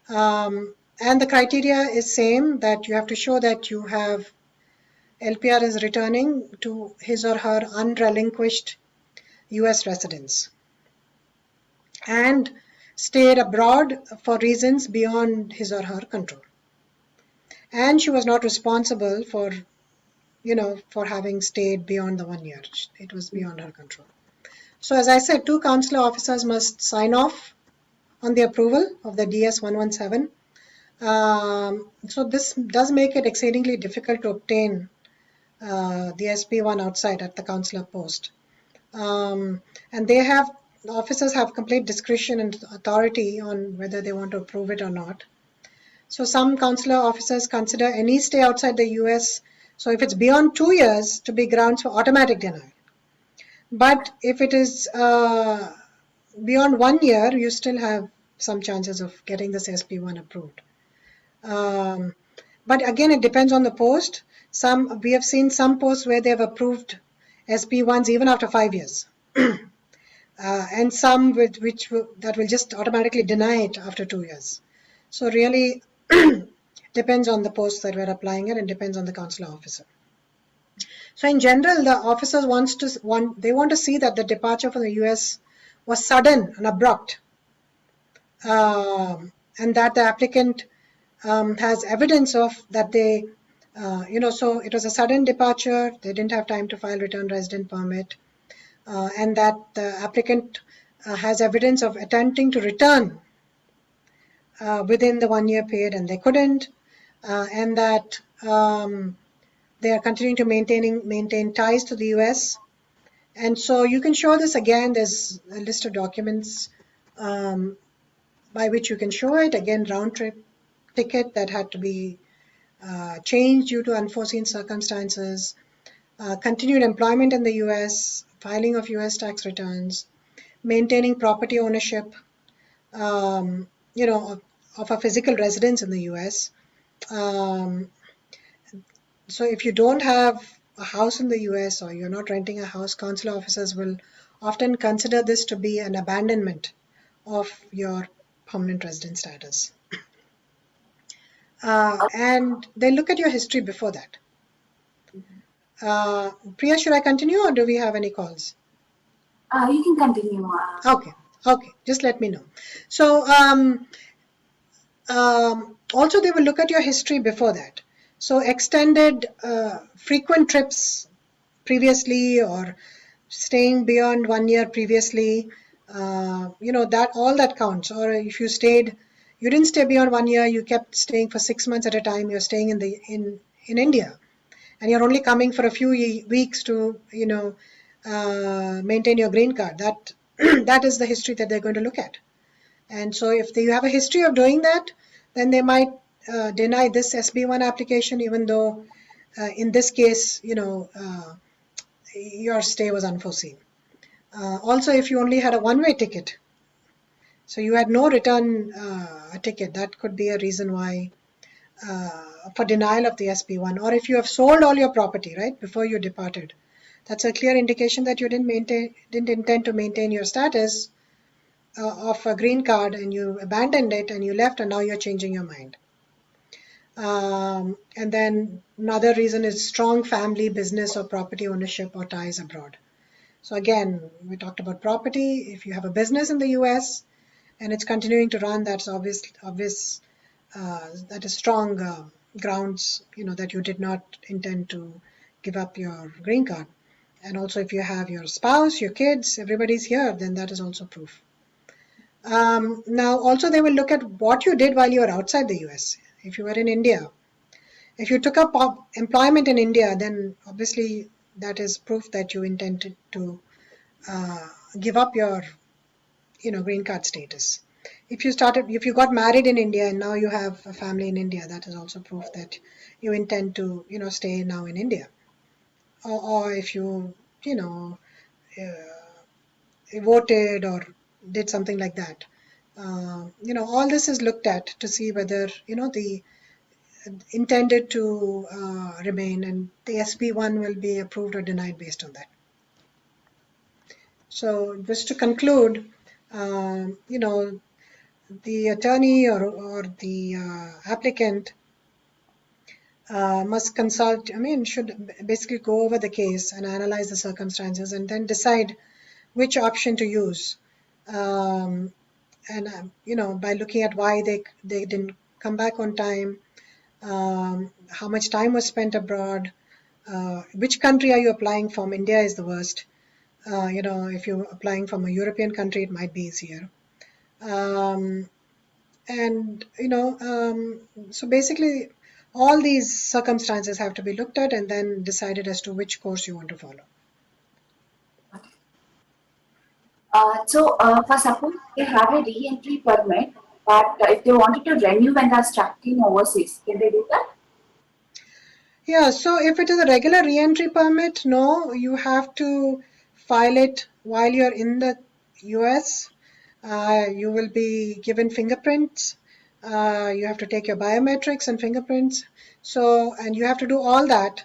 And the criteria is same, that you have to show that you have LPR is returning to his or her unrelinquished US residence and stayed abroad for reasons beyond his or her control. And she was not responsible for, for having stayed beyond the 1 year. It was beyond her control. So as I said, 2 consular officers must sign off on the approval of the DS-117. So this does make it exceedingly difficult to obtain the SB1 outside at the consular post. And the officers have complete discretion and authority on whether they want to approve it or not. So some consular officers consider any stay outside the US, so if it's beyond 2 years, to be grounds for automatic denial. But if it is beyond 1 year, you still have some chances of getting this SP1 approved. But again, it depends on the post. We have seen some posts where they have approved SP1s even after 5 years. And some that will just automatically deny it after 2 years. So really depends on the post that we're applying it and depends on the consular officer. So in general, the officers want to see that the departure from the US was sudden and abrupt, and that the applicant has evidence of that they, so it was a sudden departure, they didn't have time to file return resident permit, and that the applicant has evidence of attempting to return within the 1 year period and they couldn't, and that they are continuing to maintain ties to the US. And so you can show this again. There's a list of documents by which you can show it. Again, round trip ticket that had to be changed due to unforeseen circumstances, continued employment in the US, filing of US tax returns, maintaining property ownership, of a physical residence in the US. So if you don't have a house in the US or you're not renting a house, consular officers will often consider this to be an abandonment of your permanent resident status. And they look at your history before that. Priya, should I continue or do we have any calls? You can continue. Okay, just let me know. So also they will look at your history before that. So extended frequent trips previously or staying beyond 1 year previously, that all that counts. Or if you didn't stay beyond 1 year, you kept staying for 6 months at a time, you're staying in India and you're only coming for a few weeks to, maintain your green card. That is the history that they're going to look at. And so if you have a history of doing that, then they might deny this SB1 application, even though in this case, your stay was unforeseen. Also, if you only had a one-way ticket, so you had no return ticket, that could be a reason why for denial of the SB1. Or if you have sold all your property, right, before you departed, that's a clear indication that you didn't intend to maintain your status of a green card and you abandoned it and you left and now you're changing your mind. And then another reason is strong family, business or property ownership or ties abroad. So again, we talked about property. If you have a business in the US and it's continuing to run, that's obvious that is strong grounds, that you did not intend to give up your green card. And also if you have your spouse, your kids, everybody's here, then that is also proof. Now also they will look at what you did while you were outside the US. If you were in India, if you took up employment in India, then obviously that is proof that you intended to give up your, green card status. If you got married in India and now you have a family in India, that is also proof that you intend to, stay now in India. Or if you, voted or did something like that. All this is looked at to see whether, the intended to remain, and the SB1 will be approved or denied based on that. So just to conclude, the attorney or the applicant must consult, should basically go over the case and analyze the circumstances and then decide which option to use. And, by looking at why they didn't come back on time, how much time was spent abroad, which country are you applying from? India is the worst. If you're applying from a European country, it might be easier. So basically all these circumstances have to be looked at and then decided as to which course you want to follow. For suppose they have a re-entry permit, but if they wanted to renew when they're stuck in overseas, can they do that? Yeah, so if it is a regular re-entry permit, no, you have to file it while you're in the US. You will be given fingerprints. You have to take your biometrics and fingerprints. And you have to do all that.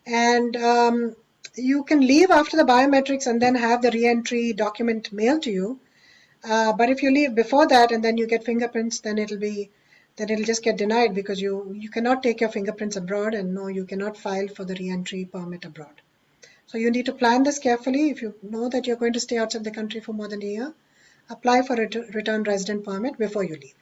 And you can leave after the biometrics and then have the re-entry document mailed to you. But if you leave before that and then you get fingerprints, then it'll just get denied, because you cannot take your fingerprints abroad, and no, you cannot file for the re-entry permit abroad. So you need to plan this carefully. If you know that you're going to stay outside the country for more than a year, apply for a return resident permit before you leave.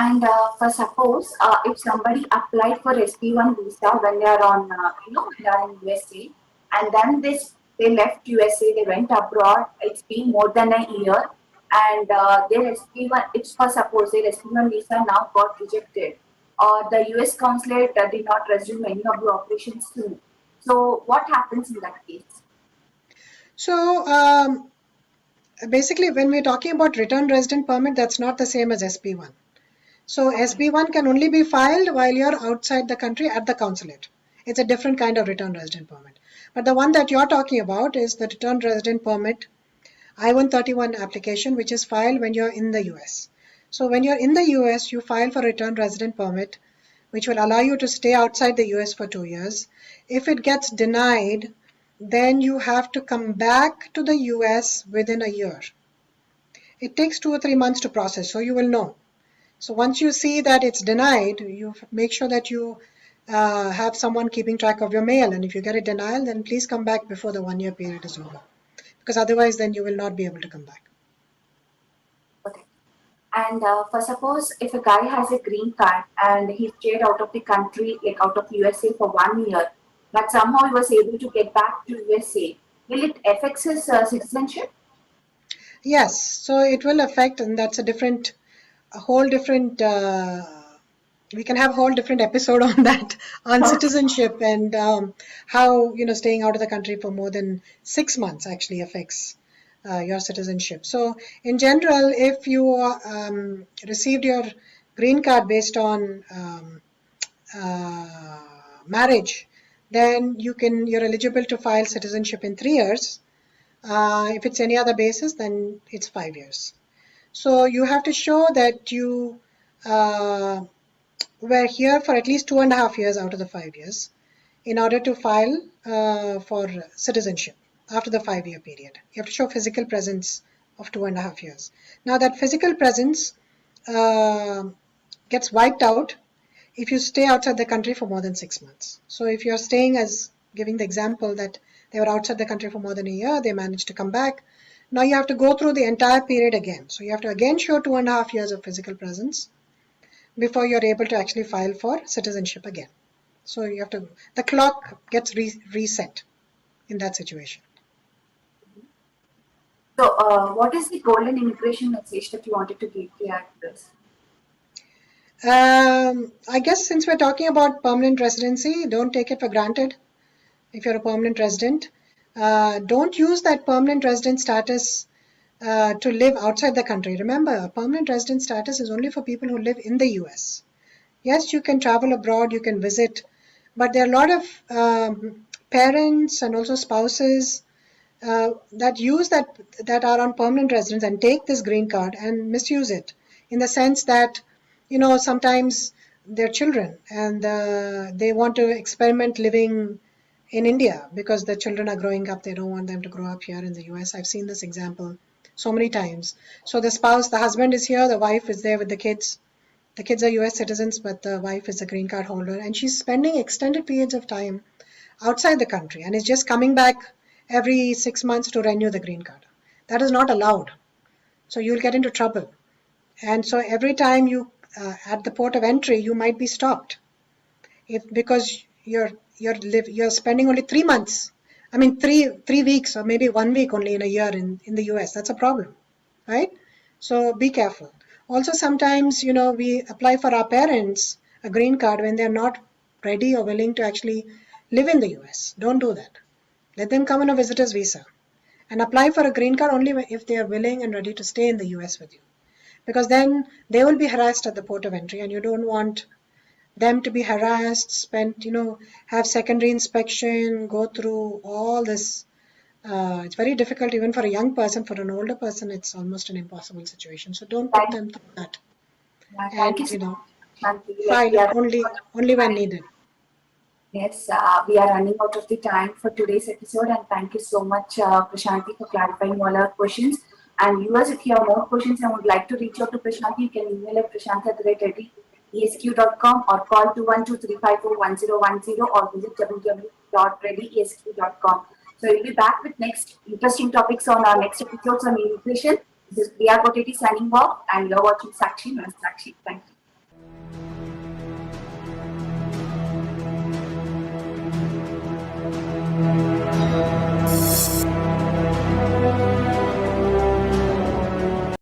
And for suppose if somebody applied for SP1 visa when they are on, when they are in USA, and then they left USA, they went abroad. It's been more than a year, and their SP1, it's for suppose their SP1 visa now got rejected, or the US consulate did not resume any of the operations soon. So what happens in that case? So basically, when we're talking about return resident permit, that's not the same as SP1. So SB1 can only be filed while you're outside the country at the consulate. It's a different kind of return resident permit. But the one that you're talking about is the return resident permit I-131 application, which is filed when you're in the US. So when you're in the US, you file for return resident permit, which will allow you to stay outside the US for 2 years. If it gets denied, then you have to come back to the US within a year. It takes 2 or 3 months to process, so you will know. So once you see that it's denied, you make sure that you have someone keeping track of your mail. And if you get a denial, then please come back before the 1 year period is over, because otherwise then you will not be able to come back. Okay. And for suppose if a guy has a green card and he stayed out of the country, like out of USA for 1 year, but somehow he was able to get back to USA, will it affect his citizenship? Yes, so it will affect, and that's a whole different, we can have a whole different episode on that, on citizenship, and how, staying out of the country for more than 6 months actually affects your citizenship. So in general, if you received your green card based on marriage, then you're eligible to file citizenship in 3 years. If it's any other basis, then it's 5 years. So you have to show that you were here for at least 2.5 years out of the 5 years in order to file for citizenship after the 5 year period. You have to show physical presence of 2.5 years. Now that physical presence gets wiped out if you stay outside the country for more than 6 months. So if you're staying, as giving the example that they were outside the country for more than a year, they managed to come back. Now you have to go through the entire period again. So you have to again show 2.5 years of physical presence before you're able to actually file for citizenship again. So the clock gets reset in that situation. So what is the golden immigration message that you wanted to give here to this? I guess since we're talking about permanent residency, don't take it for granted. If you're a permanent resident, don't use that permanent resident status to live outside the country. Remember, a permanent resident status is only for people who live in the US. Yes, you can travel abroad, you can visit, but there are a lot of parents and also spouses that are on permanent residence and take this green card and misuse it, in the sense that, sometimes they're children and they want to experiment living in India because the children are growing up. They don't want them to grow up here in the US. I've seen this example so many times. So the husband is here, the wife is there with the kids. The kids are US citizens, but the wife is a green card holder, and she's spending extended periods of time outside the country and is just coming back every 6 months to renew the green card. That is not allowed. So you'll get into trouble. And so every time you at the port of entry, you might be stopped because you're spending only 3 months. I mean, three weeks or maybe 1 week only in a year in the US. That's a problem, right? So be careful. Also, sometimes, we apply for our parents a green card when they're not ready or willing to actually live in the US. Don't do that. Let them come on a visitor's visa and apply for a green card only if they are willing and ready to stay in the US with you. Because then they will be harassed at the port of entry, and you don't want them to be harassed, have secondary inspection, go through all this It's very difficult even for a young person. For an older person, it's almost an impossible situation. So don't put them through that. Thank you And, so you know, much, Shanti. Like, file we are only when needed. Yes, we are running out of the time for today's episode, and thank you so much, Prashanthi, for clarifying all our questions. And viewers, if you have more questions and would like to reach out to Prashanthi, you can email at prashanthi@readyesq.com or call 212-354-1010 or visit www.readyesq.com. So we'll be back with next interesting topics on our next episodes on immigration. This is Priya Koteti signing off, and you're watching Sakshi. Sakshi. Thank you.